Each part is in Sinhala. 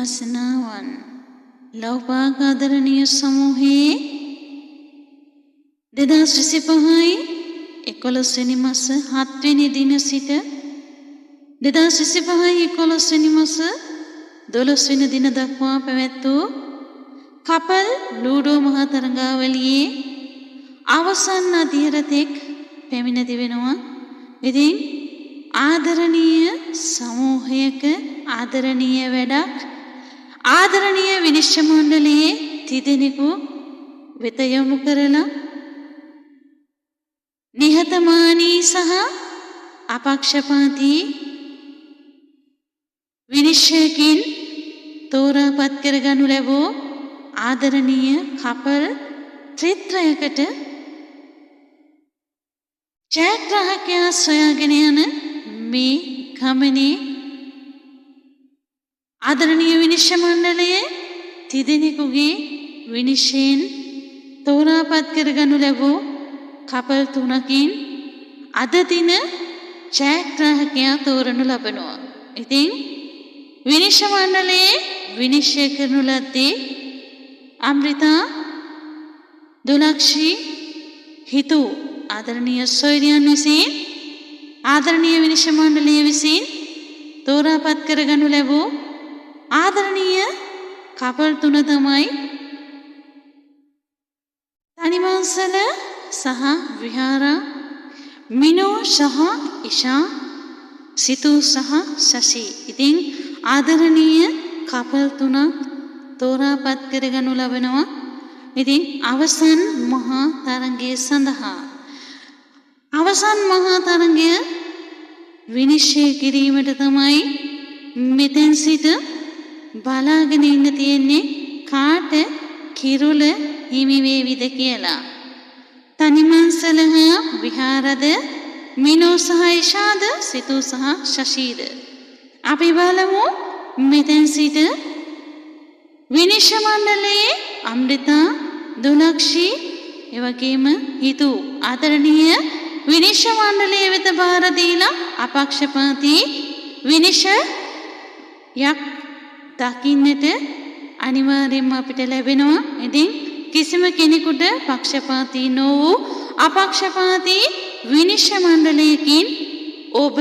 වාසනාවන් ලෞපාක ආදරණීය සමූහයේ 2025 11 වෙනි මාස 7 වෙනි දින සිට 2025 11 වෙනි මාස 12 වෙනි දින දක්වා පැවැත් වූ කපල් ලූඩෝ මහා තරඟාවලියේ අවසන් අධීරතෙක් පැමිණ තිබෙනවා. ඉතින් ආදරණීය සමූහයක ආදරණීය වැඩක් ආදරණීය විනිශ්චය මණ්ඩලයේ තිදෙනෙකු වෙත යොමු කරලා නිහතමානී සහ අපක්ෂපාතී විනිශ්චයකින් තෝරාපත් කරගනු ලැබූ ආදරණීය කපල් ත්‍රිත්‍රයකට ජයග්‍රාහකයා සොයාගෙන යන මේ ගමනේ ආදරණීය විනිශ්චය මණ්ඩලයේ තිදෙනෙකුගේ විනිශ්චයෙන් තෝරාපත් කරගනු ලැබූ කපල් තුනකින් අද දින ජයග්‍රාහකයා තෝරනු ලබනවා. ඉතින් විනිශ්චය මණ්ඩලයේ විනිශ්චය කරනු ලද්දේ අමෘතා දුලක්ෂී හිතු ආදරණීය සොයුරියන් විසින් ආදරණීය විනිශ්චය මණ්ඩලය විසින් තෝරාපත් කරගනු ලැබූ ආදරණීය කපල් තුන තමයි තනිමාංශල සහ විහාරා, මිනෝ සහ ඉෂා, සිතු සහ ශශි. ඉතින් ආදරණීය කපල් තුනක් තෝරාපත් කරගනු ලබනවා. ඉතින් අවසන් මහා තරඟය සඳහා අවසන් මහා තරඟය විනිශ්චය කිරීමට තමයි මෙතෙන් සිට බලාගෙන ඉන්න තියෙන්නේ කාට කිරුළ හිමි වේවිද කියලා. තනිමංසල හා විහාරද, මිනෝ සහ ඉෂාද, සිතු සහ ශශීද. අපි බලමු මෙතෙන් සිට විනිශ්චය මණ්ඩලයේ අමෘතා දුලක්ෂී එවැගේම හිතු ආදරණීය විනිශ්චය මණ්ඩලයේ වෙත බාර දීලා අපක්ෂපාතී විනිශ්චයක් දකින්නට අනිවාර්යයෙන්ම අපිට ලැබෙනවා. ඉතින් කිසිම කෙනෙකුට පක්ෂපාතී නො වූ අපක්ෂපාතී විනිශ්චය මණ්ඩලයකින් ඔබ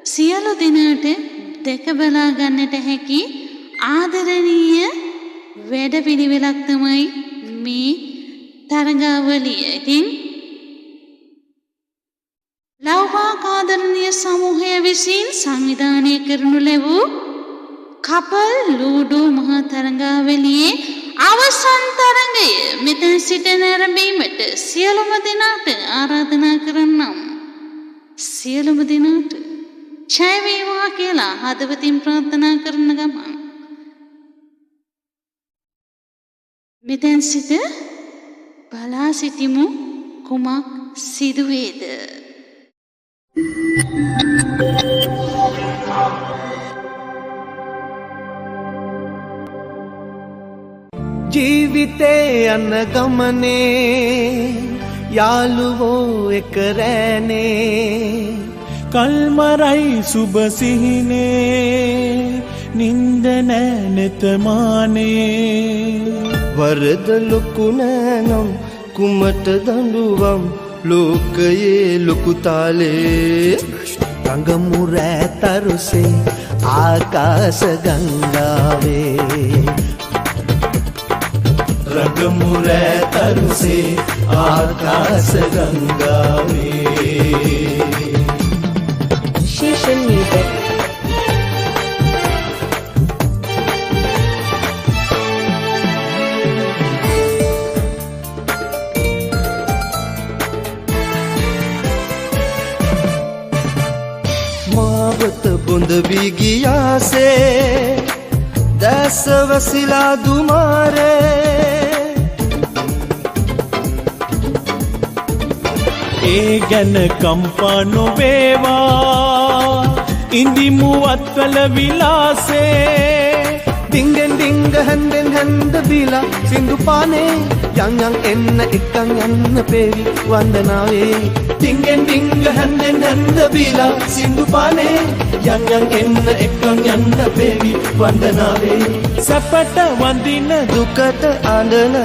සියලු දිනට දැක බලා ගන්නට හැකි ආදරණීය වැඩපිළිවෙලක් තමයි මේ තරඟාවලිය. ඉතින් ලෞපාක ආදරණීය සමූහය විසින් සංවිධානය කරනු ලැබූ කපල් ලූඩෝ මහා තරඟාවලියේ අවසන් තරඟය මෙතන සිට නැරඹීමට සියලුම දෙනාට ආරාධනා කරන්නම්. සියලුම දෙනාට ජය වේවා කියලා හදවතින් ප්‍රාර්ථනා කරන ගමන් මෙතෙන් සිට බලා සිටිමු කුමක් සිදුවේද. ජීවිතේ යන ගමනේ යාළුවෝ එක රැනේ කල්මරයි සුබ සිහිනේ නින්ද නැතමානේ වරද ලොකු නෑනම් කුමට දඬුවම් ලෝකයේ ලොකු තාලේ රංගමු රැතරුසේ ආකාශ ගංගාවේ රංගමු රැතරුසේ ආකාශ ගංගාවේ Station music. මාවත බොඳ වී ගියාසේ දැස වසිලා දුමාරේ ඒ ගැන කම්පා නොවේවා ඉඳිමු අත්වල විලාසේ ඩිංගෙන් ඩිංග හැන්දෙන් නැන්ද බීලා සින්දු පානේ යන් එන්න එක්කන් යන්න පේවි වන්දනාවේ ඩිංගෙන් ඩිංග හැන්දෙන් හැන්ද බීලා සින්දු පානේ යන් එන්න එක්කන් යන්න පේවි වන්දනාවේ සැපට වඳින දුකට අඬන